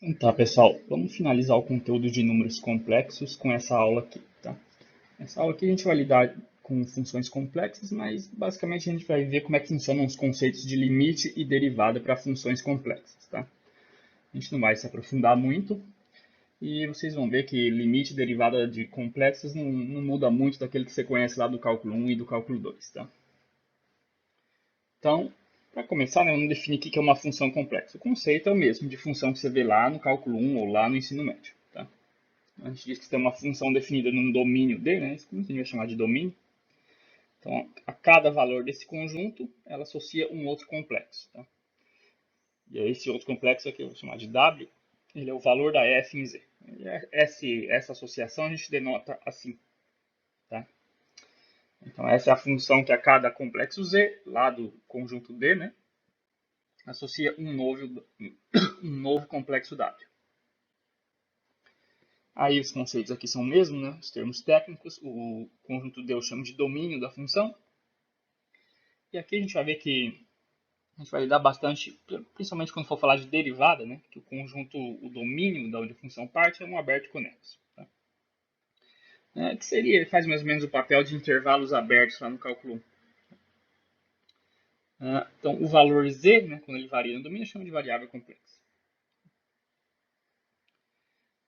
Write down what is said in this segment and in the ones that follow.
Então, tá, pessoal, vamos finalizar o conteúdo de números complexos com essa aula aqui, tá? Nessa aula aqui a gente vai lidar com funções complexas, mas basicamente a gente vai ver como é que funcionam os conceitos de limite e derivada para funções complexas, tá? A gente não vai se aprofundar muito e vocês vão ver que limite e derivada de complexas não muda muito daquele que você conhece lá do cálculo 1 e do cálculo 2, tá? Então, para começar, né, vamos definir o que é uma função complexa. O conceito é o mesmo de função que você vê lá no cálculo 1 ou lá no ensino médio, tá? A gente diz que tem uma função definida num domínio D, né? Isso que a gente vai chamar de domínio. Então, a cada valor desse conjunto, ela associa um outro complexo. Tá? E aí, esse outro complexo aqui, eu vou chamar de W, ele é o valor da F em Z. Essa associação a gente denota assim. Tá? Então, essa é a função que a cada complexo Z, lá do conjunto D, né, associa um novo complexo W. Aí os conceitos aqui são o mesmo, né? Os termos técnicos, o conjunto D eu chamo de domínio da função. E aqui a gente vai ver que a gente vai lidar bastante, principalmente quando for falar de derivada, né? Que o conjunto, o domínio da onde a função parte é um aberto e conexo. Tá? Que seria, ele faz mais ou menos o papel de intervalos abertos lá no cálculo 1. Então, o valor z, né, quando ele varia no domínio, chama de variável complexa.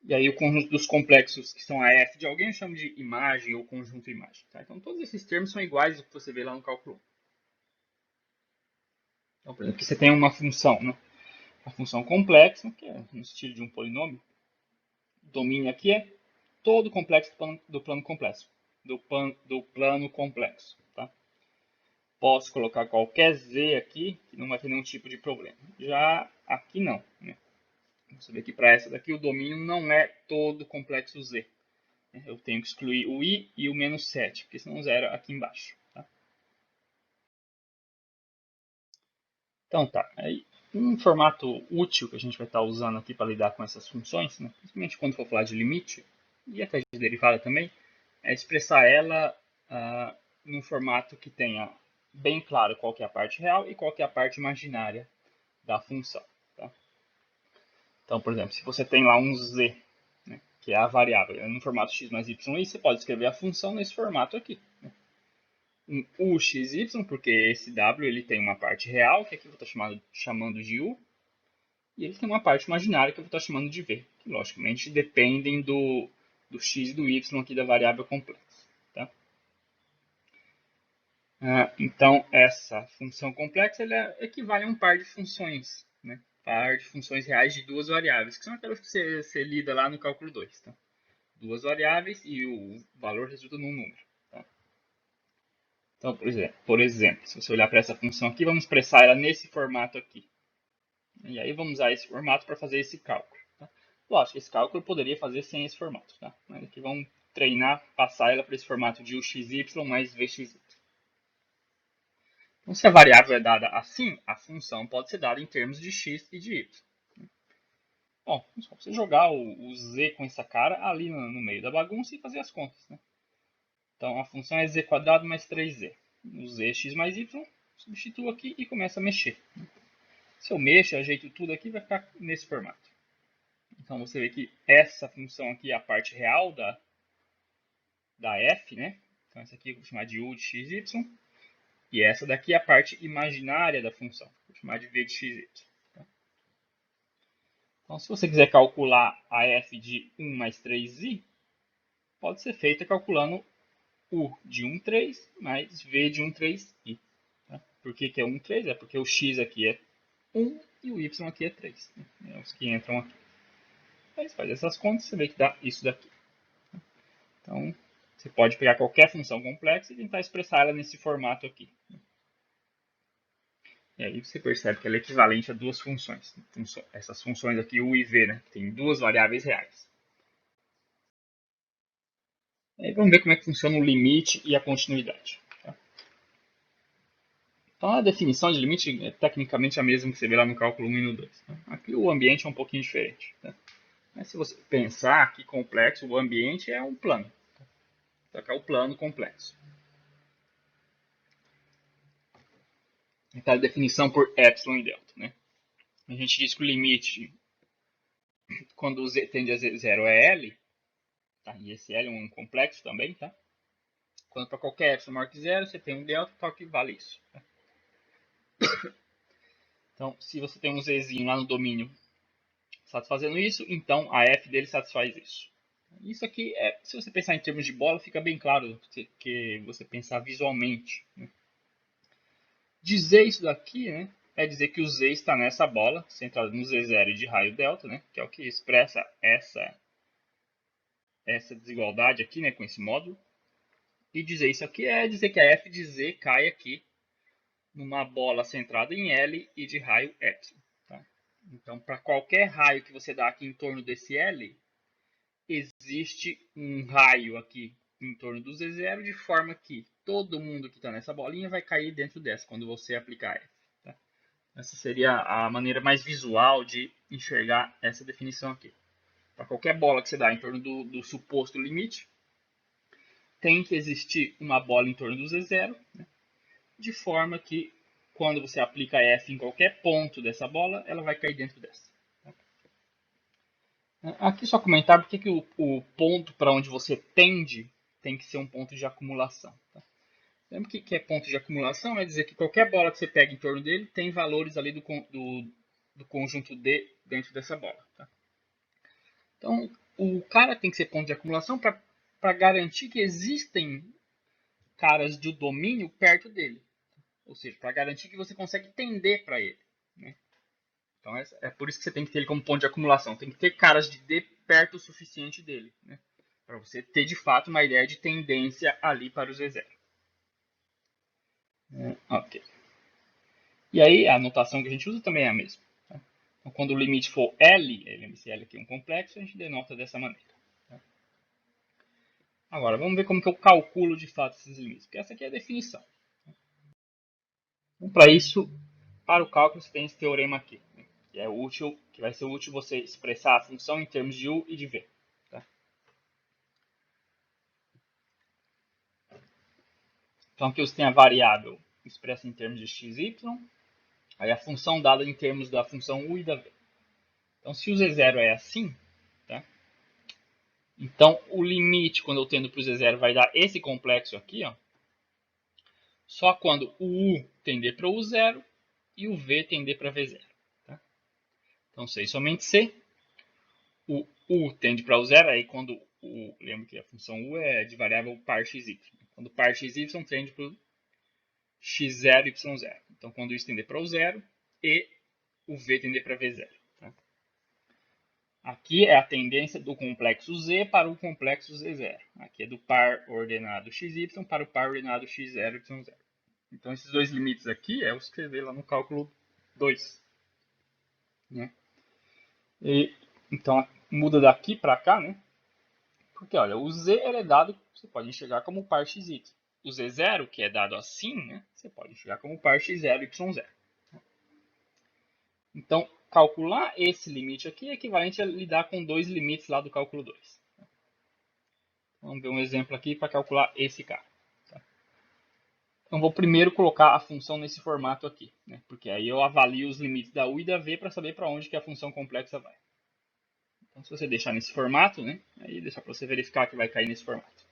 E aí o conjunto dos complexos, que são a f de alguém, eu chamo de imagem ou conjunto imagem. Tá? Então, todos esses termos são iguais ao que você vê lá no cálculo 1. Então, por exemplo, aqui você tem uma função, né? A função complexa, que é no estilo de um polinômio. O domínio aqui é todo o complexo do plano complexo. Do plano complexo. Tá? Posso colocar qualquer z aqui, que não vai ter nenhum tipo de problema. Já aqui não. Né? Você vê que para essa daqui o domínio não é todo o complexo z. Eu tenho que excluir o i e o menos 7, porque senão zero aqui embaixo. Tá? Então tá, aí um formato útil que a gente vai estar usando aqui para lidar com essas funções, né, principalmente quando for falar de limite e até de derivada também, é expressar ela num formato que tenha bem claro qual que é a parte real e qual que é a parte imaginária da função. Tá? Então, por exemplo, se você tem lá um z, né, que é a variável, no formato x mais y, você pode escrever a função nesse formato aqui. Né? Um uxy, porque esse w ele tem uma parte real, que aqui eu vou estar chamando de u, e ele tem uma parte imaginária que eu vou estar chamando de v, que logicamente dependem do x e do y aqui da variável complexa. Tá? Então, essa função complexa ela equivale a um par de funções, né? Par de funções reais de duas variáveis, que são aquelas que você lida lá no cálculo 2. Tá? Duas variáveis e o valor resulta num número. Tá? Então, por exemplo, se você olhar para essa função aqui, vamos expressar ela nesse formato aqui. E aí vamos usar esse formato para fazer esse cálculo. Tá? Lógico, esse cálculo eu poderia fazer sem esse formato. Tá? Mas aqui vamos treinar, passar ela para esse formato de uxy mais vxy. Então, se a variável é dada assim, a função pode ser dada em termos de x e de y. Bom, é só você jogar o z com essa cara ali no meio da bagunça e fazer as contas. Né? Então, a função é z quadrado mais 3z. O z, x mais y, substituo aqui e começo a mexer. Se eu mexo, ajeito tudo aqui, vai ficar nesse formato. Então, você vê que essa função aqui é a parte real da f, né? Então, essa aqui eu vou chamar de u de xy. E essa daqui é a parte imaginária da função. Vou chamar de v de xy. Então, se você quiser calcular a f de 1 mais 3i, pode ser feita calculando u de 1, 3 mais v de 1, 3i. Tá? Por que é 1, 3? É porque o x aqui é 1 e o y aqui é 3. Né? É os que entram aqui. Aí você faz essas contas e você vê que dá isso daqui. Então, você pode pegar qualquer função complexa e tentar expressar ela nesse formato aqui. E aí você percebe que ela é equivalente a duas funções. Essas funções aqui, u e v, né? Tem duas variáveis reais. Aí vamos ver como é que funciona o limite e a continuidade. Tá? Então a definição de limite é tecnicamente a mesma que você vê lá no cálculo 1 e no 2. Tá? Aqui o ambiente é um pouquinho diferente. Tá? Mas se você pensar que complexo, o ambiente é um plano. Tá? Então aqui é o plano complexo. Então a definição por epsilon e delta. Né? A gente diz que o limite quando o z tende a 0 é L, tá? E esse L é um complexo também, tá? Quando para qualquer epsilon maior que 0, você tem um delta, tal que vale isso. Tá? Então, se você tem um zzinho lá no domínio satisfazendo isso, então a f dele satisfaz isso. Isso aqui, se você pensar em termos de bola, fica bem claro que você pensar visualmente. Né? Dizer isso daqui, né, é dizer que o z está nessa bola, centrada no z0 de raio delta, né, que é o que expressa essa desigualdade aqui, né, com esse módulo. E dizer isso aqui é dizer que a f de z cai aqui numa bola centrada em L e de raio epsilon. Tá? Então, para qualquer raio que você dá aqui em torno desse L, existe um raio aqui em torno do Z0, de forma que todo mundo que está nessa bolinha vai cair dentro dessa, quando você aplicar F. Tá? Essa seria a maneira mais visual de enxergar essa definição aqui. Para qualquer bola que você dá em torno do suposto limite, tem que existir uma bola em torno do Z0, né? De forma que quando você aplica F em qualquer ponto dessa bola, ela vai cair dentro dessa. Aqui só comentar porque que o ponto para onde você tende tem que ser um ponto de acumulação. Tá? Lembra que é ponto de acumulação? É dizer que qualquer bola que você pega em torno dele tem valores ali do conjunto D dentro dessa bola. Tá? Então, o cara tem que ser ponto de acumulação para garantir que existem caras de domínio perto dele. Ou seja, para garantir que você consegue tender para ele. Né? Então, é por isso que você tem que ter ele como ponto de acumulação. Tem que ter caras de D perto o suficiente dele. Né? Para você ter, de fato, uma ideia de tendência ali para o Z0. Ok. E aí, a notação que a gente usa também é a mesma. Tá? Então, quando o limite for L, lembre-se, L aqui é um complexo, a gente denota dessa maneira. Tá? Agora, vamos ver como que eu calculo, de fato, esses limites. Porque essa aqui é a definição. Então, para isso, para o cálculo, você tem esse teorema aqui. Né? Que vai ser útil você expressar a função em termos de U e de V. Tá? Então, aqui você tem a variável expressa em termos de x, y. Aí a função dada em termos da função U e da V. Então, se o Z0 é assim, tá? Então, o limite, quando eu tendo para o Z0, vai dar esse complexo aqui, ó. Só quando o U tender para o U0 e o V tender para V0. Tá? Então, C somente C. O U tende para o zero, aí quando lembra que a função U é de variável par xy. Quando par xy tende para o x0, y0. Então, quando isso tender para o zero e o V tender para V0. Tá? Aqui é a tendência do complexo Z para o complexo Z0. Aqui é do par ordenado XY para o par ordenado X0, Y0. Então, esses dois limites aqui é o que você vê lá no cálculo 2. Né? Então, muda daqui para cá, né? Porque, olha, o Z é dado, você pode enxergar como par XY. O Z0, que é dado assim, né? Você pode enxergar como par X0, Y0. Então, calcular esse limite aqui é equivalente a lidar com dois limites lá do cálculo 2. Vamos ver um exemplo aqui para calcular esse cara. Tá? Então, vou primeiro colocar a função nesse formato aqui, né? Porque aí eu avalio os limites da U e da V para saber para onde que a função complexa vai. Então, se você deixar nesse formato, né? Aí deixa para você verificar que vai cair nesse formato.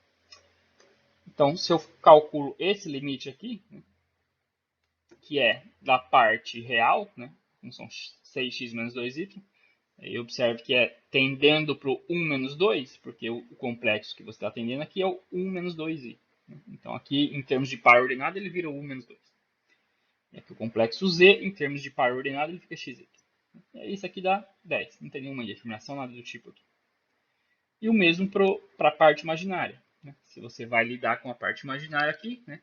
Então, se eu calculo esse limite aqui, né? Que é da parte real, né? Função 6x menos 2y, eu observo que é tendendo para o 1 menos 2, porque o complexo que você está atendendo aqui é o 1 menos 2i. Então, aqui, em termos de par ordenado, ele vira 1 menos 2. E aqui o complexo z, em termos de par ordenado, ele fica xy. E isso aqui dá 10. Não tem nenhuma indeterminação, nada do tipo aqui. E o mesmo para a parte imaginária. Né? Se você vai lidar com a parte imaginária aqui, né?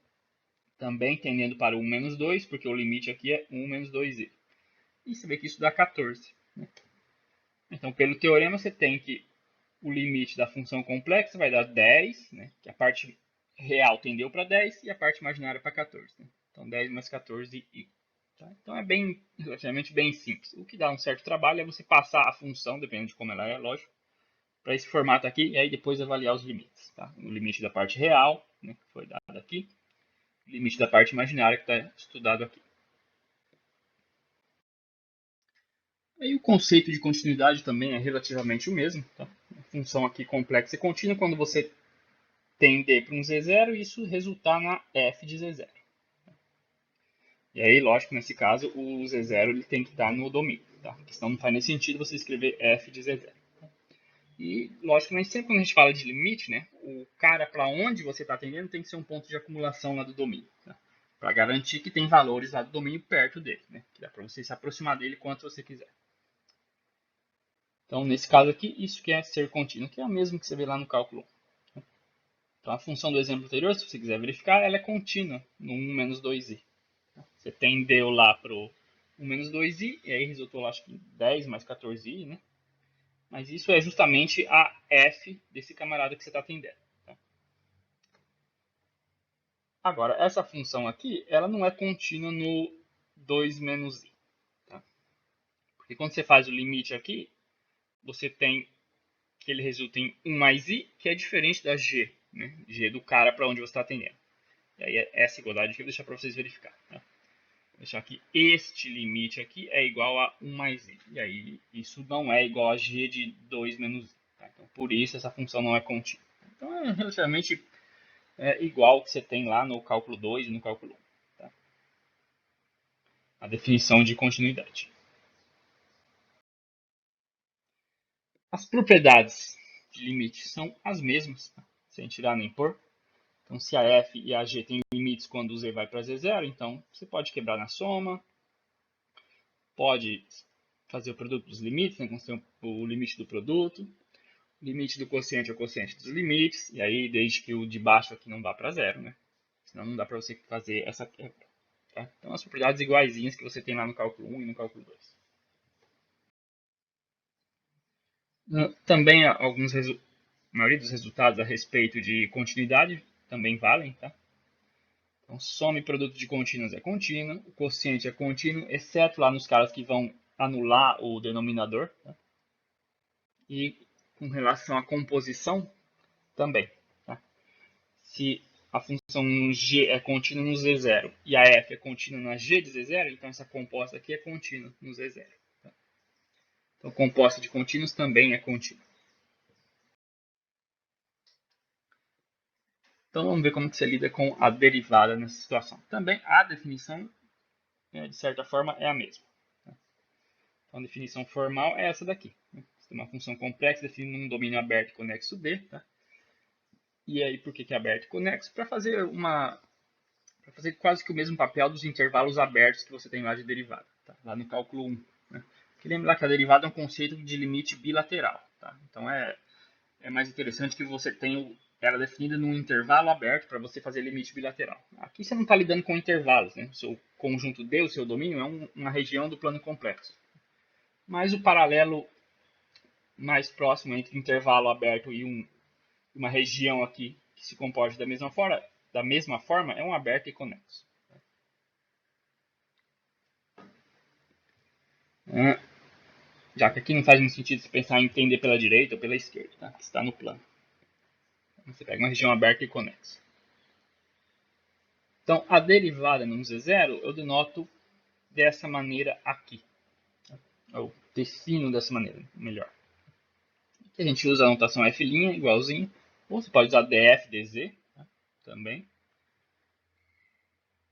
Também tendendo para 1 menos 2, porque o limite aqui é 1 menos 2i. E você vê que isso dá 14. Né? Então, pelo teorema, você tem que o limite da função complexa vai dar 10, né? Que a parte real tendeu para 10 e a parte imaginária para 14. Né? Então, 10 mais 14i. Tá? Então, é relativamente bem simples. O que dá um certo trabalho é você passar a função, dependendo de como ela é, lógico, para esse formato aqui e aí depois avaliar os limites. Tá? O limite da parte real, né, que foi dado aqui, o limite da parte imaginária que está estudado aqui. Aí o conceito de continuidade também é relativamente o mesmo. Tá? A função aqui complexa e contínua, quando você tem D para um Z0, isso resultar na F de Z0. E aí, lógico, nesse caso, o Z0 ele tem que estar no domínio. Tá? Porque senão não faz nem sentido você escrever F de Z0. E, lógico, mas sempre quando a gente fala de limite, né, o cara para onde você está atendendo tem que ser um ponto de acumulação lá do domínio. Tá? Para garantir que tem valores lá do domínio perto dele. Né, que dá para você se aproximar dele quanto você quiser. Então, nesse caso aqui, isso que é ser contínuo, que é o mesmo que você vê lá no cálculo 1. Então, a função do exemplo anterior, se você quiser verificar, ela é contínua no 1 menos 2i. Você tendeu lá para o 1 menos 2i, e aí resultou lá, acho que 10 mais 14i, né? Mas isso é justamente a f desse camarada que você está atendendo. Tá? Agora, essa função aqui, ela não é contínua no 2 menos i. Tá? Porque quando você faz o limite aqui, você tem que ele resulta em 1 mais i, que é diferente da g, né? G do cara para onde você está atendendo. E aí essa igualdade aqui eu vou deixar para vocês verificar. Tá? Vou deixar que este limite aqui é igual a 1 mais i. E aí isso não é igual a g de 2 menos i. Tá? Então, por isso essa função não é contínua. Então é relativamente igual que você tem lá no cálculo 2 e no cálculo 1. Tá? A definição de continuidade. As propriedades de limite são as mesmas, tá? Sem tirar nem pôr. Então, se a f e a g têm limites quando o z vai para z0, então você pode quebrar na soma, pode fazer o produto dos limites, né? Então, o limite do produto, o limite do quociente é o quociente dos limites, e aí desde que o de baixo aqui não vá para zero, né? Senão não dá para você fazer essa quebra. Tá? Então, as propriedades iguaizinhas que você tem lá no cálculo 1 e no cálculo 2. Também a maioria dos resultados a respeito de continuidade também valem, tá? Então, soma e produto de contínuos é contínuo, o quociente é contínuo, exceto lá nos caras que vão anular o denominador. Tá? E com relação à composição, também. Tá? Se a função g é contínua no z0 e a f é contínua na g de z0, então essa composta aqui é contínua no z0. Tá? Então, composta de contínuos também é contínua. Então, vamos ver como que você lida com a derivada nessa situação. Também a definição, de certa forma, é a mesma. Então, a definição formal é essa daqui. Você tem uma função complexa definindo um domínio aberto e conexo D. Tá? E aí, por que é aberto e conexo? Para fazer quase que o mesmo papel dos intervalos abertos que você tem lá de derivada, tá? Lá no cálculo 1. Né? Porque lembra que a derivada é um conceito de limite bilateral. Tá? Então, é mais interessante que você tenha ela definida num intervalo aberto para você fazer limite bilateral. Aqui você não está lidando com intervalos. Né? O seu conjunto D, o seu domínio, é uma região do plano complexo. Mas o paralelo mais próximo entre intervalo aberto e uma região aqui que se comporte da mesma forma é um aberto e conexo. Já que aqui não faz muito sentido você pensar em entender pela direita ou pela esquerda, tá? Que está no plano. Você pega uma região aberta e conexa. Então, a derivada no z0 eu denoto dessa maneira aqui. Eu defino dessa maneira, melhor. Aqui a gente usa a notação f' igualzinho, ou você pode usar df, dz, tá? Também.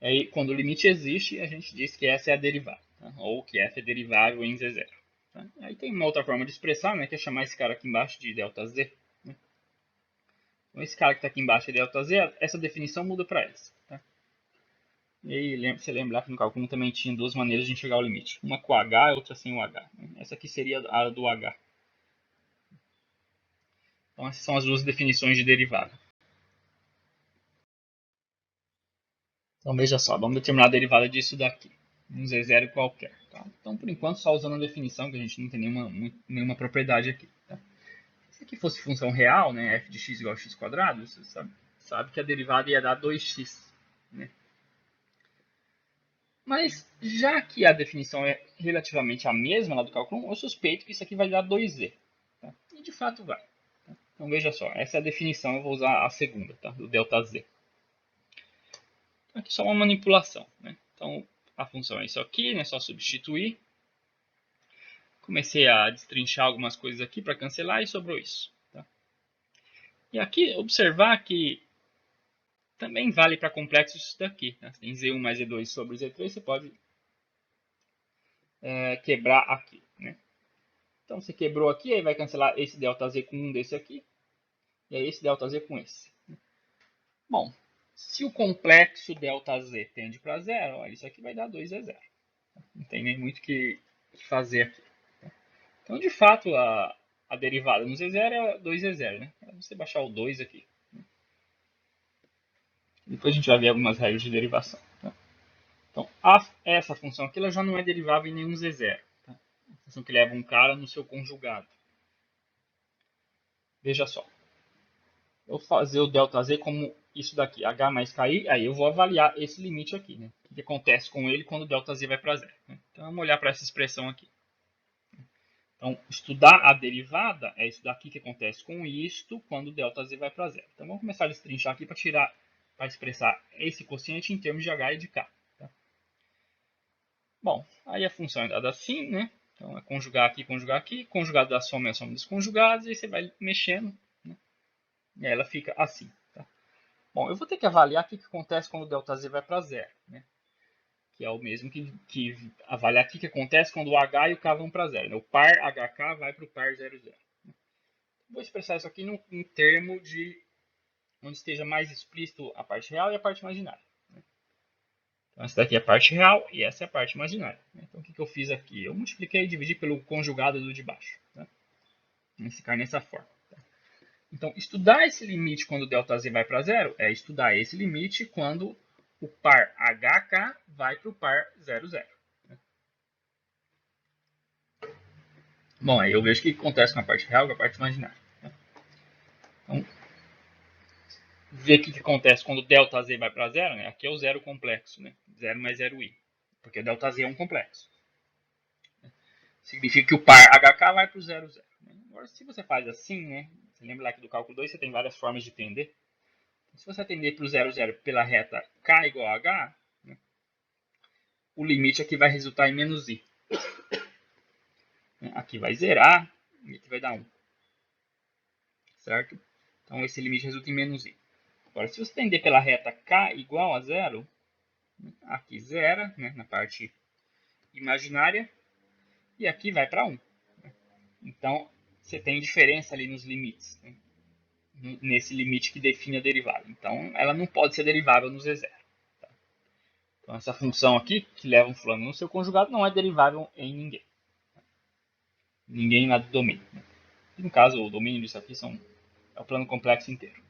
Aí, quando o limite existe, a gente diz que essa é a derivada, tá? Ou que f é derivável em z0. Tá? Aí tem uma outra forma de expressar, né, que é chamar esse cara aqui embaixo de ΔZ. Né? Então, esse cara que está aqui embaixo de ΔZ, essa definição muda para essa. Tá? E aí, você lembrar que no cálculo também tinha duas maneiras de enxergar o limite. Uma com h e outra sem o h. Essa aqui seria a do h. Então, essas são as duas definições de derivada. Então, veja só, vamos determinar a derivada disso daqui. Um z0 qualquer. Tá? Então, por enquanto, só usando a definição, que a gente não tem nenhuma propriedade aqui. Tá? Se aqui fosse função real, né, f de x igual a x quadrado, você sabe que a derivada ia dar 2x. Né? Mas, já que a definição é relativamente a mesma lá do cálculo 1, eu suspeito que isso aqui vai dar 2z. Tá? E, de fato, vai. Tá? Então, veja só, essa é a definição, eu vou usar a segunda, tá? Do ΔZ. Aqui só uma manipulação. Né? Então, a função é isso aqui, né? Só substituir. comecei a destrinchar algumas coisas aqui para cancelar e sobrou isso. Tá? E aqui, observar que também vale para complexos isso daqui. Tá? Tem Z1 mais Z2 sobre Z3, você pode quebrar aqui. Né? Então, você quebrou aqui, aí vai cancelar esse ΔZ com um desse aqui, e aí esse ΔZ com esse. Bom, se o complexo ΔZ tende para zero, ó, isso aqui vai dar 2 a 0. Não tem nem muito o que fazer aqui. Então, de fato, a derivada no Z0 é 2Z0. Né? É você baixar o 2 aqui. Depois a gente vai ver algumas regras de derivação. Tá? Então, essa função aqui ela já não é derivável em nenhum Z0. Tá? A função que leva um cara no seu conjugado. Veja só. Eu vou fazer o ΔZ como isso daqui, H mais KI, aí eu vou avaliar esse limite aqui. Né? O que acontece com ele quando o ΔZ vai para zero. Né? Então, vamos olhar para essa expressão aqui. Então, estudar a derivada é isso daqui que acontece com isto quando o ΔZ vai para zero. Então, vamos começar a destrinchar aqui para expressar esse quociente em termos de H e de K. Tá? Bom, aí a função é dada assim, né? Então, é conjugar aqui, conjugado da soma é a soma dos conjugados, e aí você vai mexendo, né? E aí ela fica assim. Tá? Bom, eu vou ter que avaliar o que acontece quando o ΔZ vai para zero, né? Que é o mesmo que avaliar o que acontece quando o H e o K vão para zero. Né? O par HK vai para o par 00. Vou expressar isso aqui em termo de onde esteja mais explícito a parte real e a parte imaginária. Então, essa daqui é a parte real e essa é a parte imaginária. Então, o que eu fiz aqui? Eu multipliquei e dividi pelo conjugado do de baixo. Tá? Vamos ficar nessa forma. Tá? Então, estudar esse limite quando o ΔZ vai para zero é estudar esse limite quando o par HK vai para o par 00. Bom, aí eu vejo o que acontece com a parte real e com a parte imaginária. Então, ver o que acontece quando o ΔZ vai para zero, né? Aqui é o zero complexo, né? 0 mais 0i. Porque o ΔZ é um complexo. Significa que o par HK vai para o 0, 0. Agora, se você faz assim, né? Você lembra lá que do cálculo 2 você tem várias formas de tender. Então, se você atender para o 0, 0 pela reta K igual a H, né? O limite aqui vai resultar em menos i. Aqui vai zerar e aqui vai dar 1. Certo? Então, esse limite resulta em menos i. Agora, se você tender pela reta K igual a 0, aqui zera, né, na parte imaginária, e aqui vai para 1. Então, você tem diferença ali nos limites, né, nesse limite que define a derivada. Então, ela não pode ser derivável no Z0. Tá? Então, essa função aqui, que leva um fulano no seu conjugado, não é derivável em ninguém. Ninguém lá do domínio. Né? No caso, o domínio disso aqui é o plano complexo inteiro.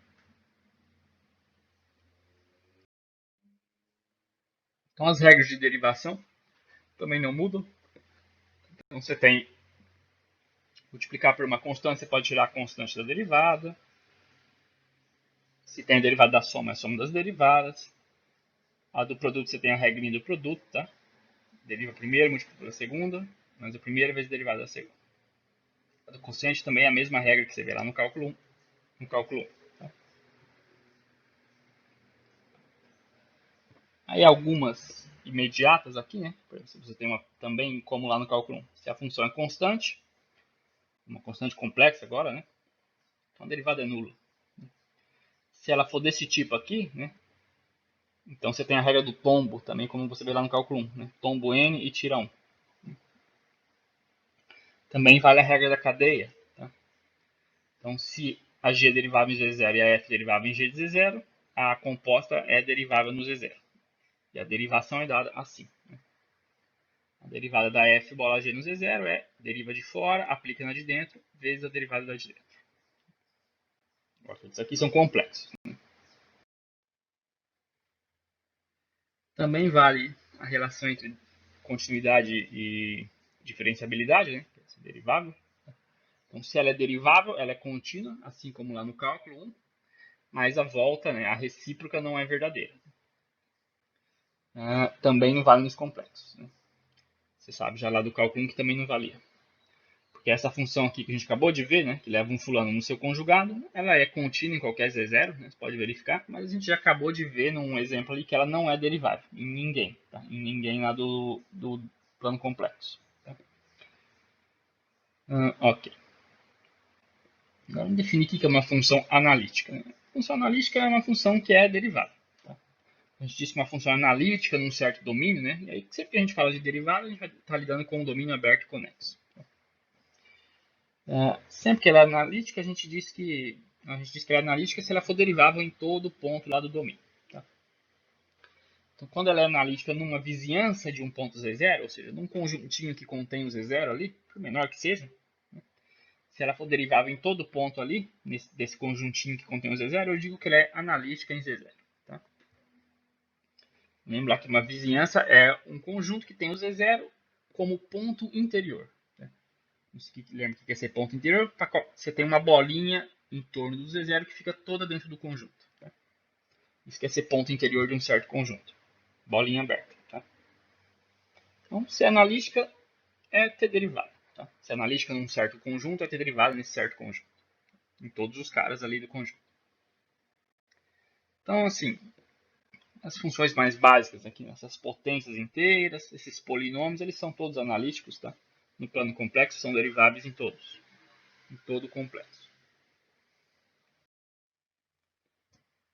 Então, as regras de derivação também não mudam. Então, você tem multiplicar por uma constante, você pode tirar a constante da derivada. Se tem a derivada da soma, é a soma das derivadas. A do produto, você tem a regrinha do produto, tá? Deriva a primeira, multiplica pela segunda, mas a primeira vezes a derivada da segunda. A do quociente também é a mesma regra que você vê lá no cálculo 1. No cálculo 1 tá? Aí algumas imediatas aqui, né? Você tem também como lá no cálculo 1. Se a função é constante, uma constante complexa agora, né? Então a derivada é nula. Se ela for desse tipo aqui, né? Então você tem a regra do tombo também, como você vê lá no cálculo 1. Né? Tombo n e tira 1. Também vale a regra da cadeia. Tá? Então, se a g é derivável em g0 e a f é derivável em g de z0, a composta é derivável no z0. E a derivação é dada assim. Né? A derivada da f bola g no z0 é deriva de fora, aplica na de dentro, vezes a derivada da de dentro. Agora, todos aqui são complexos. Né? Também vale a relação entre continuidade e diferenciabilidade, né? Esse derivável. Então, se ela é derivável, ela é contínua, assim como lá no cálculo 1, mas a volta, né, a recíproca, não é verdadeira. Também não vale nos complexos. Né? Você sabe já lá do cálculo 1 que também não valia. Porque essa função aqui que a gente acabou de ver, né, que leva um fulano no seu conjugado, ela é contínua em qualquer Z0, né, você pode verificar, mas a gente já acabou de ver num exemplo ali que ela não é derivável em ninguém, tá? Em ninguém lá do plano complexo. Tá? Ok. Agora vamos definir o que é uma função analítica. A função analítica é uma função que é derivada. Tá? A gente disse que uma função analítica num certo domínio, né? E aí sempre que a gente fala de derivada, a gente vai estar lidando com um domínio aberto e conexo. Sempre que ela é analítica, a gente diz que ela é analítica se ela for derivável em todo ponto lá do domínio. Tá? Então, quando ela é analítica numa vizinhança de um ponto Z0, ou seja, num conjuntinho que contém o Z0 ali, por menor que seja, se ela for derivável em todo ponto ali, desse conjuntinho que contém o Z0, eu digo que ela é analítica em Z0. Tá? Lembrar que uma vizinhança é um conjunto que tem o Z0 como ponto interior. Tá? Lembra que quer ser ponto interior? Você tem uma bolinha em torno do Z0 que fica toda dentro do conjunto. Tá? Isso quer ser ponto interior de um certo conjunto. Bolinha aberta. Tá? Então, ser analítica é ter derivada. Tá? Ser analítica num certo conjunto é ter derivada nesse certo conjunto. Em todos os caras ali do conjunto. Então, assim, as funções mais básicas aqui, essas potências inteiras, esses polinômios, eles são todos analíticos, tá? No plano complexo são deriváveis em todos, em todo o complexo.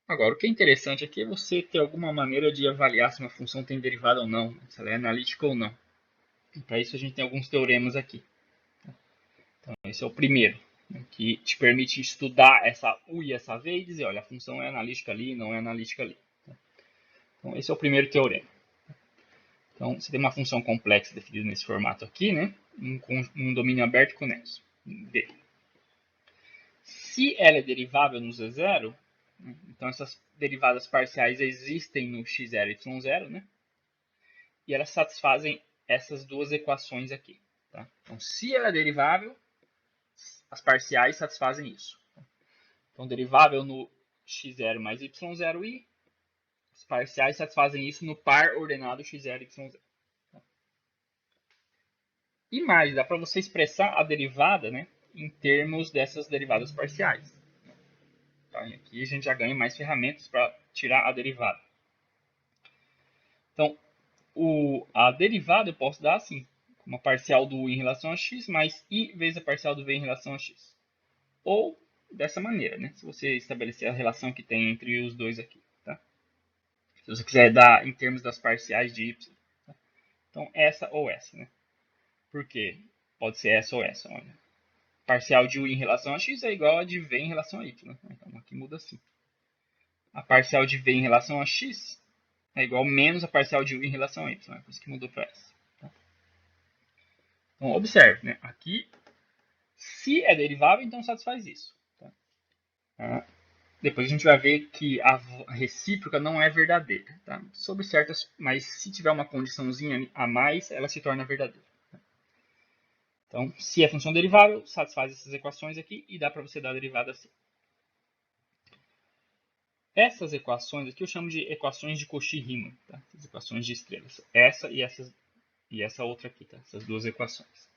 Agora, o que é interessante aqui é você ter alguma maneira de avaliar se uma função tem derivada ou não, se ela é analítica ou não. Para isso a gente tem alguns teoremas aqui. Então, esse é o primeiro, né, que te permite estudar essa U e essa V e dizer, olha, a função é analítica ali, não é analítica ali. Então, esse é o primeiro teorema. Então, você tem uma função complexa definida nesse formato aqui, né? Um domínio aberto e conexo. D. Se ela é derivável no Z0, né? Então essas derivadas parciais existem no x0 e y0, né? E elas satisfazem essas duas equações aqui. Tá? Então, se ela é derivável, as parciais satisfazem isso. Então, derivável no x0 mais y0i, as parciais satisfazem isso no par ordenado x0 e y0. E mais, dá para você expressar a derivada, né, em termos dessas derivadas parciais. Tá? E aqui a gente já ganha mais ferramentas para tirar a derivada. Então, a derivada eu posso dar assim, uma parcial do u em relação a x mais i vezes a parcial do v em relação a x. Ou dessa maneira, né, se você estabelecer a relação que tem entre os dois aqui. Tá? Se você quiser dar em termos das parciais de y. Tá? Então, essa ou essa. Né? Por quê? Pode ser essa ou essa. Olha. Parcial de u em relação a x é igual a de v em relação a y. Né? Então aqui muda assim. A parcial de v em relação a x é igual a menos a parcial de u em relação a y. É por isso que mudou para essa. Tá? Então observe, né? Aqui, se é derivável, então satisfaz isso. Tá? Depois a gente vai ver que a recíproca não é verdadeira. Tá? Sobre certas, mas se tiver uma condiçãozinha a mais, ela se torna verdadeira. Então, se é função derivável, satisfaz essas equações aqui e dá para você dar a derivada assim. Essas equações aqui eu chamo de equações de Cauchy-Riemann, tá? As equações de estrelas. Essa e essa outra aqui, tá? Essas duas equações.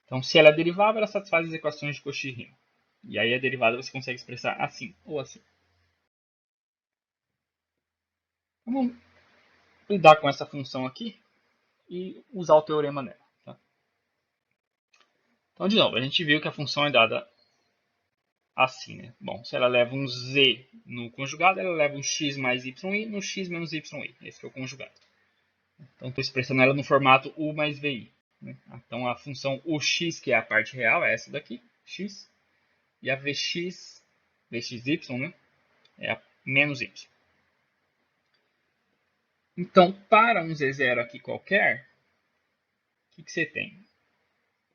Então, se ela é derivável, ela satisfaz as equações de Cauchy-Riemann. E aí a derivada você consegue expressar assim ou assim. Vamos lidar com essa função aqui e usar o teorema nela. Tá? Então, de novo, a gente viu que a função é dada assim, né? Bom, se ela leva um z no conjugado, ela leva um x mais yi no x menos yi. Esse é o conjugado. Então, estou expressando ela no formato u mais vi. Né? Então, a função ux, que é a parte real, é essa daqui, x. E a vxy, né, é a menos y. Então, para um z0 aqui qualquer, o que você tem?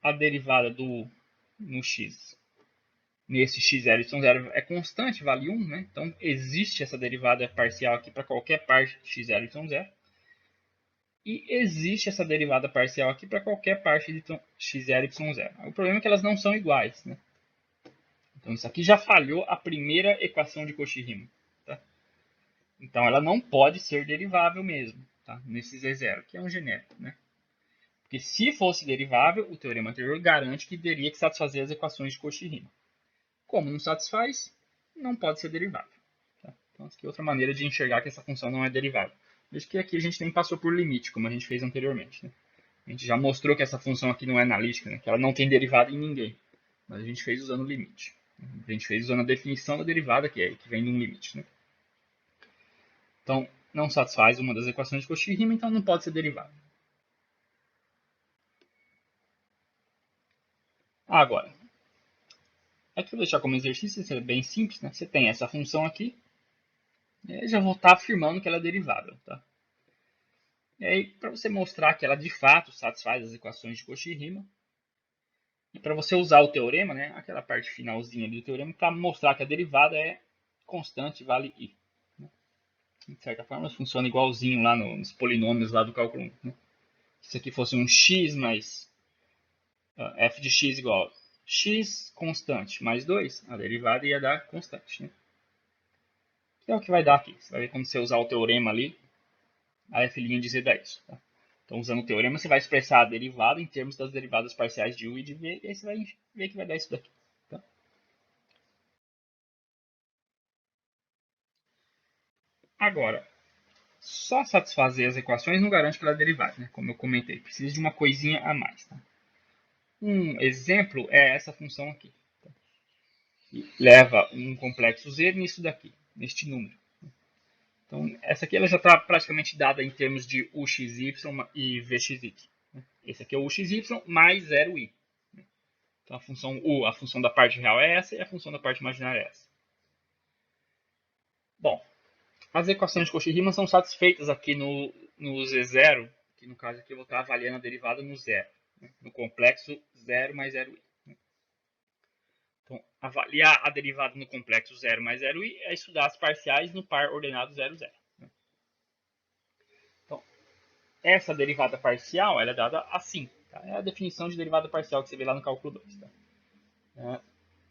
A derivada no x, nesse x0 e y0 é constante, vale 1, né? Então, existe essa derivada parcial aqui para qualquer parte de x0 e y0. E existe essa derivada parcial aqui para qualquer parte de x0 e y0. O problema é que elas não são iguais. Né? Então isso aqui já falhou a primeira equação de Cauchy-Riemann. Tá? Então ela não pode ser derivável mesmo, tá? Nesse Z0, que é um genérico. Né? Porque se fosse derivável, o teorema anterior garante que teria que satisfazer as equações de Cauchy-Riemann. Como não satisfaz, não pode ser derivável. Tá? Então aqui é outra maneira de enxergar que essa função não é derivável. Veja que aqui a gente nem passou por limite, como a gente fez anteriormente. Né? A gente já mostrou que essa função aqui não é analítica, né? Que ela não tem derivada em ninguém. Mas a gente fez usando o limite. A gente fez usando a definição da derivada, que vem de um limite. Né? Então, não satisfaz uma das equações de Cauchy-Riemann, então não pode ser derivada. Agora, aqui eu vou deixar como exercício, isso é bem simples. Né? Você tem essa função aqui, e já vou estar afirmando que ela é derivável. Tá? E aí, para você mostrar que ela de fato satisfaz as equações de Cauchy-Riemann, e para você usar o teorema, né, aquela parte finalzinha do teorema, para mostrar que a derivada é constante, vale I. Né? De certa forma, funciona igualzinho lá nos polinômios lá do cálculo 1. Né? Se isso aqui fosse um x mais f de x igual a x constante mais 2, a derivada ia dar constante. Né? Que é o que vai dar aqui. Você vai ver quando você usar o teorema ali, a f' de z dá isso. Tá? Então, usando o teorema, você vai expressar a derivada em termos das derivadas parciais de u e de v, e aí você vai ver que vai dar isso daqui. Tá? Agora, só satisfazer as equações não garante que ela é derivada, né? Como eu comentei, precisa de uma coisinha a mais. Tá? Um exemplo é essa função aqui. Tá? Que leva um complexo z nisso daqui, neste número. Então, essa aqui ela já está praticamente dada em termos de uxy e vxy. Esse aqui é o uxy mais 0i. Então, a função u, a função da parte real é essa, e a função da parte imaginária é essa. Bom, as equações de Cauchy-Riemann são satisfeitas aqui no Z0, que no caso aqui eu vou estar avaliando a derivada no zero, né? No complexo 0 mais 0i. Né? Então, avaliar a derivada no complexo 0 mais 0i é estudar as parciais no par ordenado 0, 0. Né? Então, essa derivada parcial ela é dada assim. Tá? É a definição de derivada parcial que você vê lá no cálculo 2. Tá?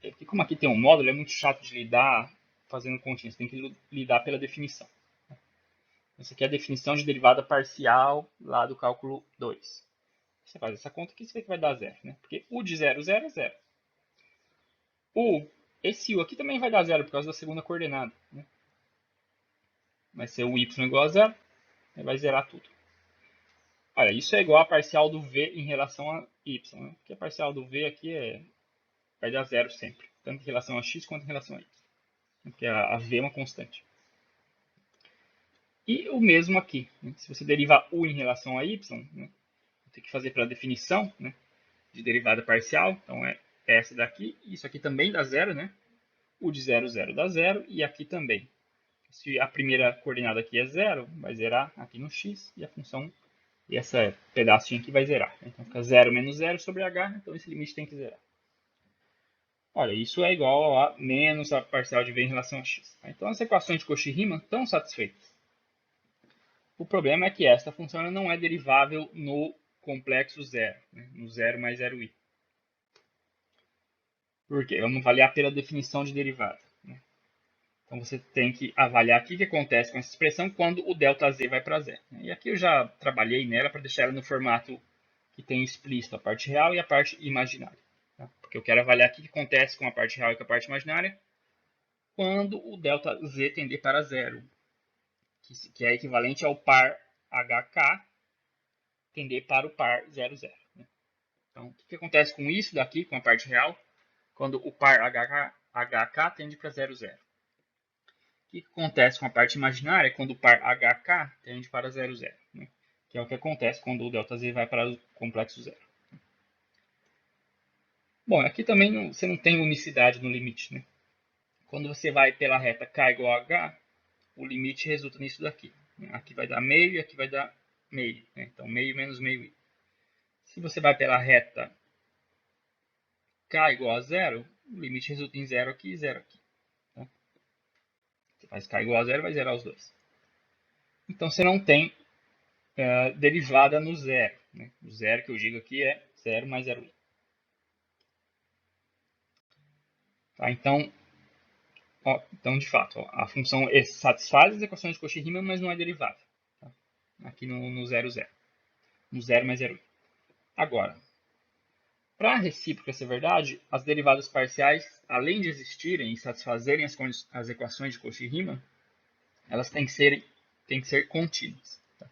Porque como aqui tem um módulo, é muito chato de lidar fazendo continha. Você tem que lidar pela definição. Essa aqui é a definição de derivada parcial lá do cálculo 2. Você faz essa conta aqui, você vê que vai dar zero. Né? Porque u de 0, 0 é 0. Esse u aqui também vai dar zero por causa da segunda coordenada. Né? Vai ser o y igual a zero, vai zerar tudo. Olha, isso é igual a parcial do v em relação a y. Né? Porque a parcial do v aqui vai dar zero sempre. Tanto em relação a x quanto em relação a y. Porque a v é uma constante. E o mesmo aqui. Né? Se você derivar u em relação a y, né? Tem que fazer pela definição, né? De derivada parcial. Então, é essa daqui. Isso aqui também dá zero, né? O de 0, 0 dá zero. E aqui também. Se a primeira coordenada aqui é zero, vai zerar aqui no x. E a função, e esse pedacinho aqui vai zerar. Então, fica 0 menos 0 sobre h. Então, esse limite tem que zerar. Olha, isso é igual a menos a parcial de v em relação a x. Então, as equações de Cauchy-Riemann estão satisfeitas. O problema é que esta função não é derivável no complexo zero, né? No 0 mais 0i. Por quê? Vamos avaliar pela definição de derivada. Né? Então você tem que avaliar o que acontece com essa expressão quando o ΔZ vai para zero. E aqui eu já trabalhei nela para deixar ela no formato que tem explícito a parte real e a parte imaginária. Tá? Porque eu quero avaliar o que acontece com a parte real e com a parte imaginária quando o ΔZ tender para zero, que é equivalente ao par HK tender para o par 0, 0. Né? Então, o que acontece com isso daqui, com a parte real, quando o par HK tende para 0, 0? O que acontece com a parte imaginária quando o par HK tende para 0, 0? Né? Que é o que acontece quando o ΔZ vai para o complexo 0. Bom, aqui também você não tem unicidade no limite. Né? Quando você vai pela reta k igual a h, o limite resulta nisso daqui. Aqui vai dar meio e aqui vai dar meio. Né? Então, meio menos meio i. Se você vai pela reta k igual a zero, o limite resulta em zero aqui e zero aqui. Tá? Você faz k igual a zero, vai zerar os dois. Então você não tem derivada no zero. Né? O zero que eu digo aqui é 0 mais 0i. Tá? Então, de fato, a função satisfaz as equações de Cauchy-Riemann, mas não é derivada. Tá? Aqui no 0, 0. No 0 mais 0i. Agora, para a recíproca ser verdade, as derivadas parciais, além de existirem e satisfazerem as equações de Cauchy-Riemann, elas têm que ser contínuas. Tá?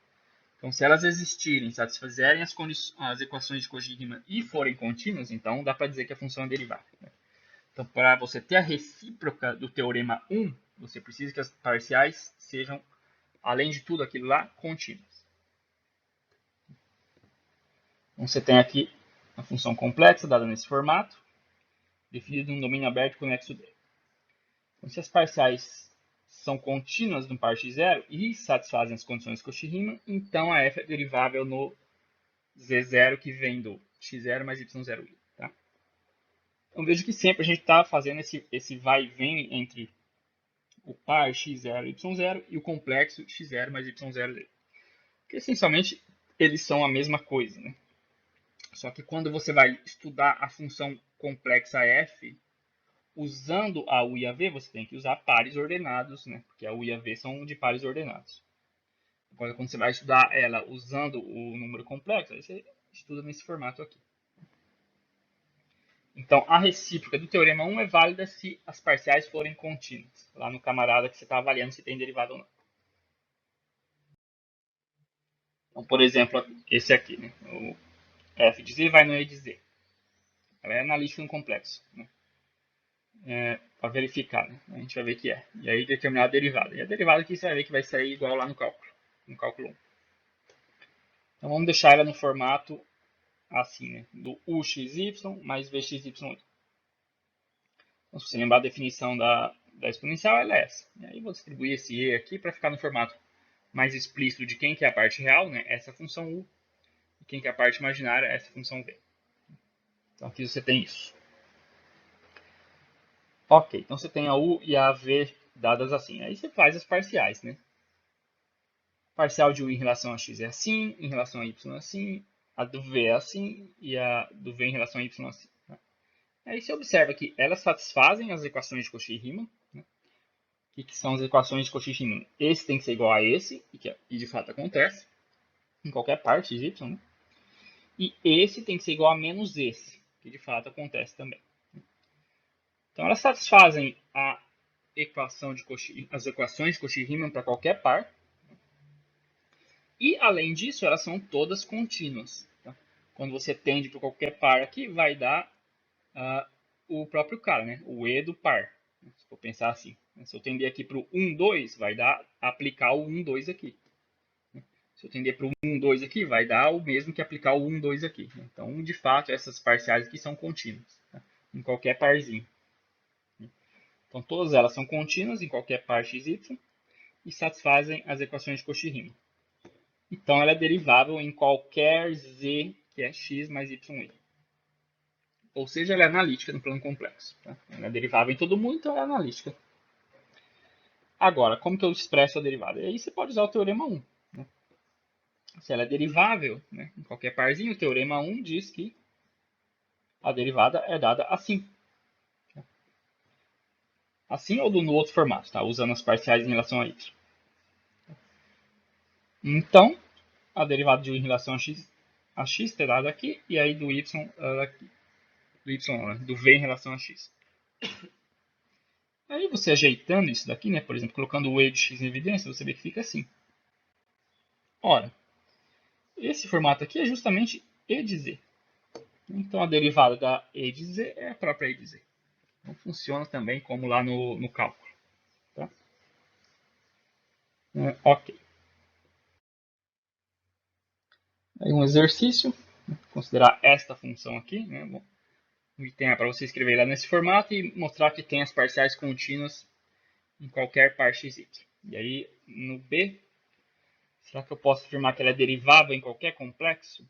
Então, se elas existirem, satisfazerem as equações de Cauchy-Riemann e forem contínuas, então dá para dizer que a função é derivada. Então, para você ter a recíproca do teorema 1, você precisa que as parciais sejam, além de tudo aquilo lá, contínuas. Então, você tem aqui a função complexa dada nesse formato, definida num domínio aberto conexo D. Então, se as parciais são contínuas no par x0 e satisfazem as condições de Cauchy-Riemann, então a f é derivável no z0 que vem do x0 mais y0i. Tá? Então veja que sempre a gente está fazendo esse vai e vem entre o par x0 y0 e o complexo x0 mais y0z. Porque essencialmente eles são a mesma coisa. Né? Só que quando você vai estudar a função complexa f, usando a u e a v, você tem que usar pares ordenados, né? Porque a u e a v são de pares ordenados. Agora, quando você vai estudar ela usando o número complexo, aí você estuda nesse formato aqui. Então, a recíproca do teorema 1 é válida se as parciais forem contínuas. Lá no camarada que você está avaliando se tem derivada ou não. Então, por exemplo, esse aqui, né? O f de z vai no e de z. Ela é analítica no complexo. Né? Para verificar, né? A gente vai ver que é. E aí determinar a derivada. E a derivada aqui você vai ver que vai sair igual lá no cálculo 1. Então vamos deixar ela no formato assim, né? Do uxy mais vxy. Então, se você lembrar a definição da exponencial, ela é essa. E aí vou distribuir esse e aqui para ficar no formato mais explícito de quem que é a parte real, né? Essa função u. E quem que é a parte imaginária, essa função v. Então aqui você tem isso. Ok, então você tem a u e a v dadas assim. Aí você faz as parciais, né? Parcial de u em relação a x é assim, em relação a y é assim, a do v é assim e a do v em relação a y é assim. Né? Aí você observa que elas satisfazem as equações de Cauchy-Riemann. Né? O que são as equações de Cauchy-Riemann? Esse tem que ser igual a esse, e de fato acontece, em qualquer parte de y. Né? E esse tem que ser igual a menos esse, que de fato acontece também. Então elas satisfazem a equação de as equações de Cauchy-Riemann para qualquer par. E, além disso, elas são todas contínuas. Tá? Quando você tende para qualquer par aqui, vai dar o próprio cara, né? O E do par. Se for pensar assim. Se eu tender aqui para o 1, 2, vai dar aplicar o 1, 2 aqui. Se eu tender para o 1, 2 aqui, vai dar o mesmo que aplicar o 1, 2 aqui. Então, de fato, essas parciais aqui são contínuas. Tá? Em qualquer parzinho. Então, todas elas são contínuas em qualquer par xy e satisfazem as equações de Cauchy-Riemann. Então, ela é derivável em qualquer z que é x mais y. Ou seja, ela é analítica no plano complexo. Tá? Ela é derivável em todo mundo, então ela é analítica. Agora, como que eu expresso a derivada? E aí você pode usar o teorema 1. Né? Se ela é derivável, né, em qualquer parzinho, o teorema 1 diz que a derivada é dada assim. Assim ou no outro formato, tá? Usando as parciais em relação a y. Então, a derivada de u em relação a x é dada aqui, e aí do y aqui. Do y, né? Do v em relação a x. Aí você ajeitando isso daqui, né? Por exemplo, colocando o e de x em evidência, você vê que fica assim. Ora, esse formato aqui é justamente e de z. Então a derivada da e de z é a própria e de z. Então funciona também como lá no cálculo. Tá? Ok. Aí um exercício, considerar esta função aqui. Né? Bom, o item é para você escrever lá nesse formato e mostrar que tem as parciais contínuas em qualquer par xy. E aí no B, será que eu posso afirmar que ela é derivável em qualquer complexo?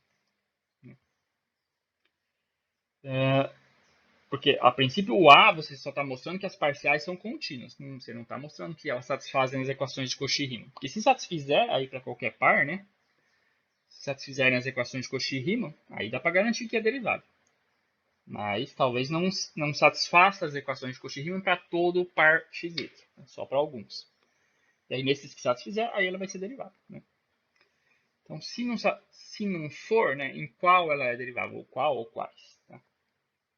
Porque, a princípio, o A você só está mostrando que as parciais são contínuas. Você não está mostrando que elas satisfazem as equações de Cauchy-Riemann. Porque se satisfizer aí para qualquer par, né? Se satisfizerem as equações de Cauchy-Riemann, aí dá para garantir que é derivada. Mas talvez não satisfaça as equações de Cauchy-Riemann para todo o par xy, só para alguns. E aí, nesses que satisfizer, aí ela vai ser derivada. Né? Então, se não for, né, em qual ela é derivável, ou qual ou quais. Tá?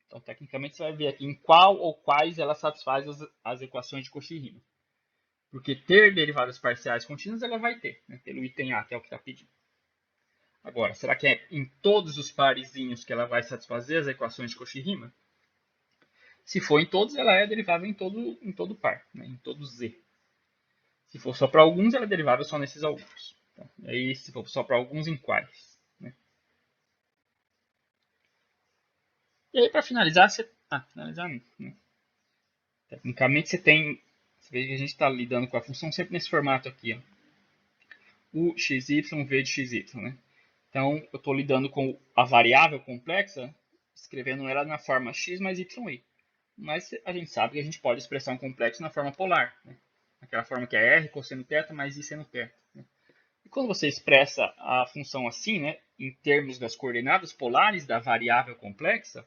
Então, tecnicamente, você vai ver aqui em qual ou quais ela satisfaz as equações de Cauchy-Riemann. Porque ter derivadas parciais contínuas ela vai ter, né, pelo item A, que é o que está pedindo. Agora, será que é em todos os parezinhos que ela vai satisfazer as equações de Cauchy-Riemann? Se for em todos, ela é derivável em todo par, né? Em todo Z. Se for só para alguns, ela é derivável só nesses alguns. Tá? E aí, se for só para alguns, em quais? Né? E aí, para finalizar, finalizar não, né? Tecnicamente, você tem... Você vê que a gente está lidando com a função sempre nesse formato aqui, ó. U, xy, v de xy, né? Então, eu estou lidando com a variável complexa, escrevendo ela na forma x mais y. Mas a gente sabe que a gente pode expressar um complexo na forma polar. Né? Aquela forma que é r cosseno θ mais i seno θ. Né? E quando você expressa a função assim, né, em termos das coordenadas polares da variável complexa,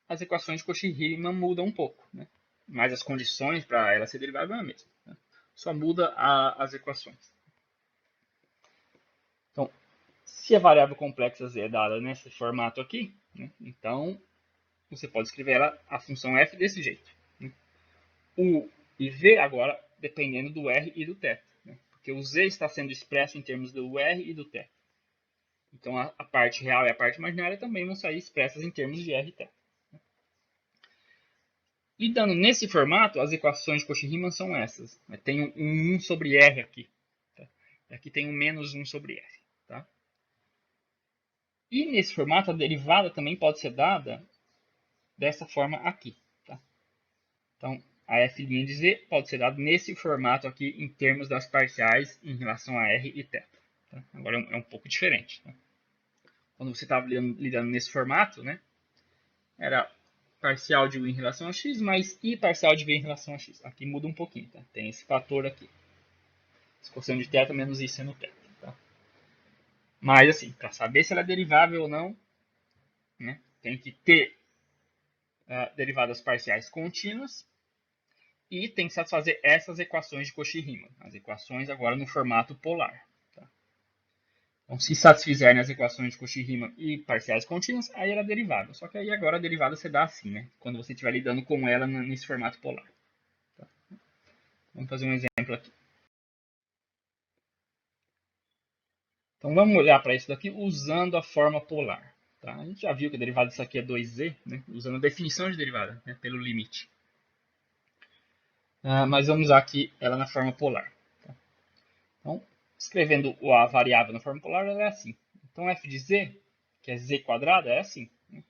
as equações de Cauchy-Riemann mudam um pouco. Né? Mas as condições para ela ser derivável é a mesma. Né? Só muda as equações. Então, se a variável complexa z é dada nesse formato aqui, né, então você pode escrever ela, a função f desse jeito. Né? U e v agora dependendo do r e do θ. Né? Porque o z está sendo expresso em termos do r e do θ. Então a parte real e a parte imaginária também vão sair expressas em termos de r e θ. Lidando nesse formato, as equações de Cauchy-Riemann são essas. Tem um 1 sobre r aqui. Tá? E aqui tem um menos 1 sobre r. Tá? E nesse formato, a derivada também pode ser dada dessa forma aqui. Tá? Então, a f' de z pode ser dada nesse formato aqui em termos das parciais em relação a r e θ. Tá? Agora é um pouco diferente. Tá? Quando você estava lidando nesse formato, né, era parcial de u em relação a x mais i parcial de v em relação a x. Aqui muda um pouquinho. Tá? Tem esse fator aqui. Cosseno de θ menos i seno θ. Tá? Mas, assim, para saber se ela é derivável ou não, né, tem que ter derivadas parciais contínuas e tem que satisfazer essas equações de Cauchy-Riemann. As equações agora no formato polar. Tá? Então, se satisfizer nas equações de Cauchy-Riemann e parciais contínuas, aí ela é derivável. Só que aí agora a derivada você dá assim, né? Quando você estiver lidando com ela nesse formato polar. Tá? Vamos fazer um exemplo aqui. Então vamos olhar para isso daqui usando a forma polar. Tá? A gente já viu que a derivada disso aqui é 2z, né? Usando a definição de derivada, né? Pelo limite. Mas vamos usar aqui ela na forma polar. Tá? Então, escrevendo a variável na forma polar, ela é assim. Então, f de z, que é z quadrada, é assim. Né?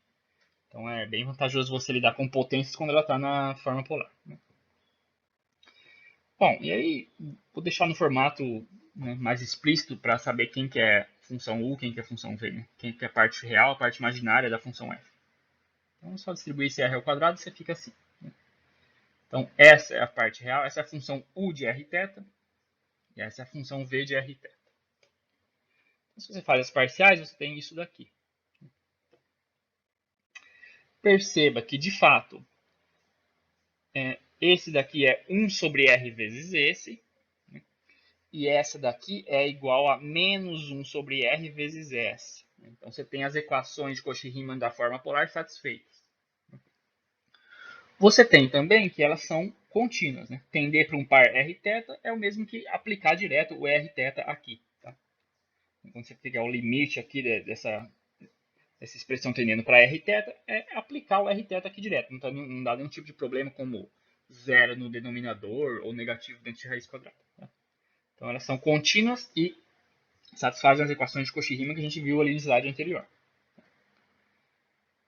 Então, é bem vantajoso você lidar com potências quando ela está na forma polar. Né? Bom, e aí, vou deixar no formato, né, mais explícito para saber quem que é função u, quem que é função v. Né? Quem que é a parte real, a parte imaginária da função f. Então, é só distribuir esse r ao quadrado e você fica assim. Né? Então, essa é a parte real, essa é a função u de rθ, e essa é a função v de rθ. Então, se você faz as parciais, você tem isso daqui. Perceba que, de fato, esse daqui é 1 sobre r vezes esse, né? E essa daqui é igual a menos 1 sobre r vezes s. Então, você tem as equações de Cauchy-Riemann da forma polar satisfeitas. Você tem também que elas são contínuas. Né? Tender para um par rθ é o mesmo que aplicar direto o rθ aqui. Tá? Quando você pegar o limite aqui dessa expressão tendendo para rθ, é aplicar o rθ aqui direto. Não dá nenhum tipo de problema como zero no denominador ou negativo dentro de raiz quadrada. Tá? Então elas são contínuas e satisfazem as equações de Cauchy-Riemann que a gente viu ali no slide anterior.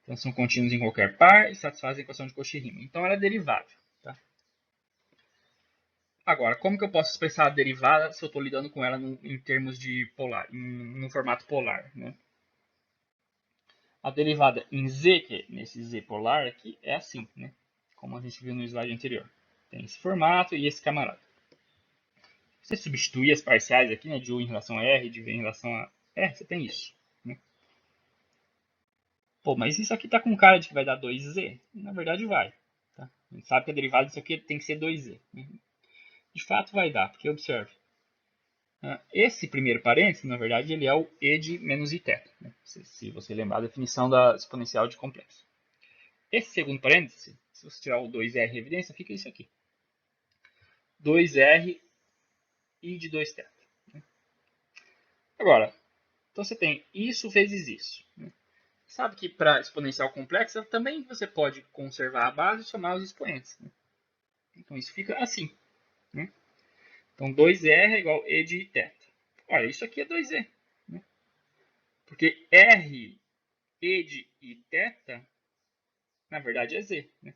Então são contínuos em qualquer par e satisfazem a equação de Cauchy-Riemann. Então ela é derivável. Tá? Agora, como que eu posso expressar a derivada se eu estou lidando com ela em termos de polar, no formato polar? Né? A derivada em z, que é nesse z polar aqui, é assim, né? Como a gente viu no slide anterior. Tem esse formato e esse camarada. Você substituir as parciais aqui, né, de u em relação a r, de v em relação a r, você tem isso. Né? Pô, mas isso aqui está com cara de que vai dar 2z? Na verdade vai. Tá? A gente sabe que a derivada disso aqui tem que ser 2z. Né? De fato vai dar, porque observe. Esse primeiro parênteses, na verdade, ele é o e de menos i θ. Né? Se você lembrar a definição da exponencial de complexo. Esse segundo parêntese, se você tirar o 2r em evidência, fica isso aqui. 2r i de 2θ. Agora, Então você tem isso vezes isso. Né? Sabe que para exponencial complexa também você pode conservar a base e somar os expoentes. Né? Então isso fica assim. Né? Então 2R é igual a e de θ. Olha, isso aqui é 2E. Né? Porque R e de θ, na verdade é Z. Né?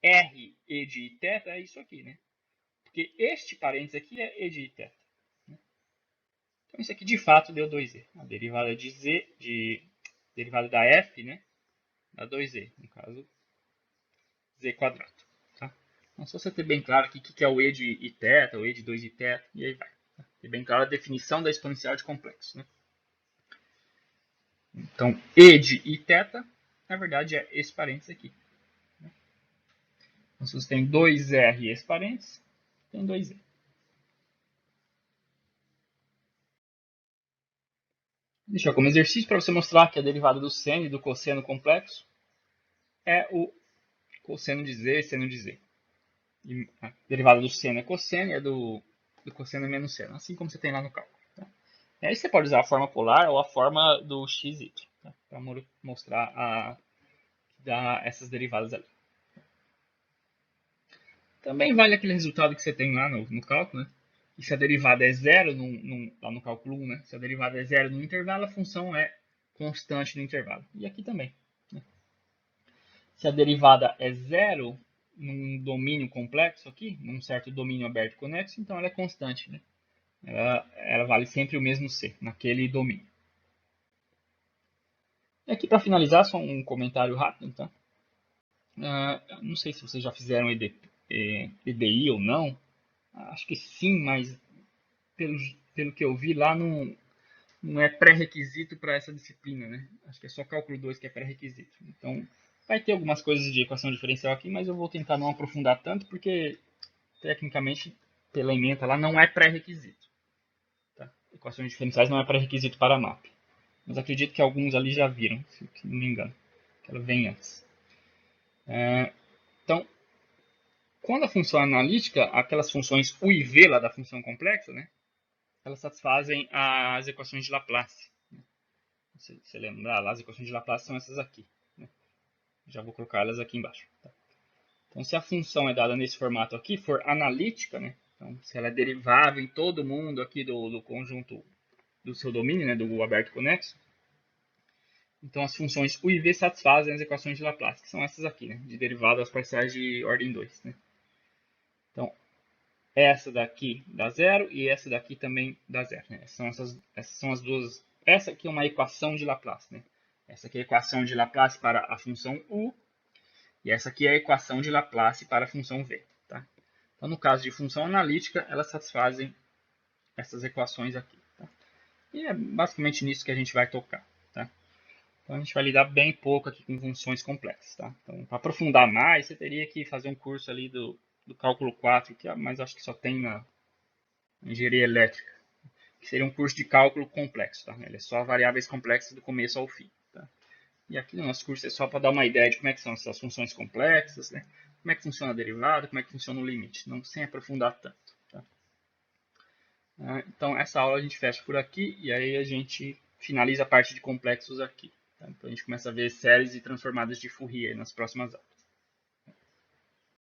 R e de θ é isso aqui. Né? Porque este parênteses aqui é e de θ. Né? Então isso aqui de fato deu 2E. A derivada de Z, derivada da F, né? Dá 2E. No caso, Z quadrado. Tá? Então só você ter bem claro aqui o que é o e de θ, o e de 2θ, e aí vai. Tá? Ter bem claro a definição da exponencial de complexo. Né? Então, e de θ, na verdade, é esse parênteses aqui. Então, se você tem 2R e esse parênteses, tem 2E. Deixa como exercício para você mostrar que a derivada do seno e do cosseno complexo é o cosseno de Z e seno de Z. E a derivada do seno é cosseno e a do cosseno é menos seno, assim como você tem lá no cálculo. Tá? E aí você pode usar a forma polar ou a forma do x e y, tá? Para mostrar essas derivadas ali. Também vale aquele resultado que você tem lá no cálculo, né? E se a derivada é zero lá no cálculo 1, né? Se a derivada é zero no intervalo, a função é constante no intervalo. E aqui também. Né? Se a derivada é zero num domínio complexo aqui, num certo domínio aberto e conexo, então ela é constante. Né? Ela vale sempre o mesmo C, naquele domínio. E aqui para finalizar, só um comentário rápido. Tá? Não sei se vocês já fizeram EDI ou não. Acho que sim, mas pelo que eu vi lá, não é pré-requisito para essa disciplina, né? Acho que é só cálculo 2 que é pré-requisito. Então, vai ter algumas coisas de equação diferencial aqui, mas eu vou tentar não aprofundar tanto, porque, tecnicamente, pela ementa lá, não é pré-requisito. Tá? Equações diferenciais não é pré-requisito para a MAP. Mas acredito que alguns ali já viram, se não me engano. Que ela vem antes. Então, quando a função é analítica, aquelas funções U e V lá da função complexa, né? Elas satisfazem as equações de Laplace. Se você lembrar, as equações de Laplace são essas aqui. Né? Já vou colocar elas aqui embaixo. Tá? Então, se a função é dada nesse formato aqui, for analítica, né? Então, se ela é derivável em todo mundo aqui do conjunto do seu domínio, né? Do aberto e conexo, então as funções U e V satisfazem as equações de Laplace, que são essas aqui, né? De derivadas parciais de ordem 2. Né? Então, essa daqui dá zero e essa daqui também dá zero. Né? Essas são as duas. Essa aqui é uma equação de Laplace. Né? Essa aqui é a equação de Laplace para a função U. E essa aqui é a equação de Laplace para a função V. Tá? Então, no caso de função analítica, elas satisfazem essas equações aqui. Tá? E é basicamente nisso que a gente vai tocar. Tá? Então, a gente vai lidar bem pouco aqui com funções complexas. Tá? Então, para aprofundar mais, você teria que fazer um curso ali do cálculo 4, mas acho que só tem na engenharia elétrica, que seria um curso de cálculo complexo. Tá? Ele é só variáveis complexas do começo ao fim. Tá? E aqui no nosso curso é só para dar uma ideia de como é que são essas funções complexas, né? Como é que funciona a derivada, como é que funciona o limite, não sem aprofundar tanto. Tá? Então essa aula a gente fecha por aqui e aí a gente finaliza a parte de complexos aqui. Tá? Então a gente começa a ver séries e transformadas de Fourier nas próximas aulas.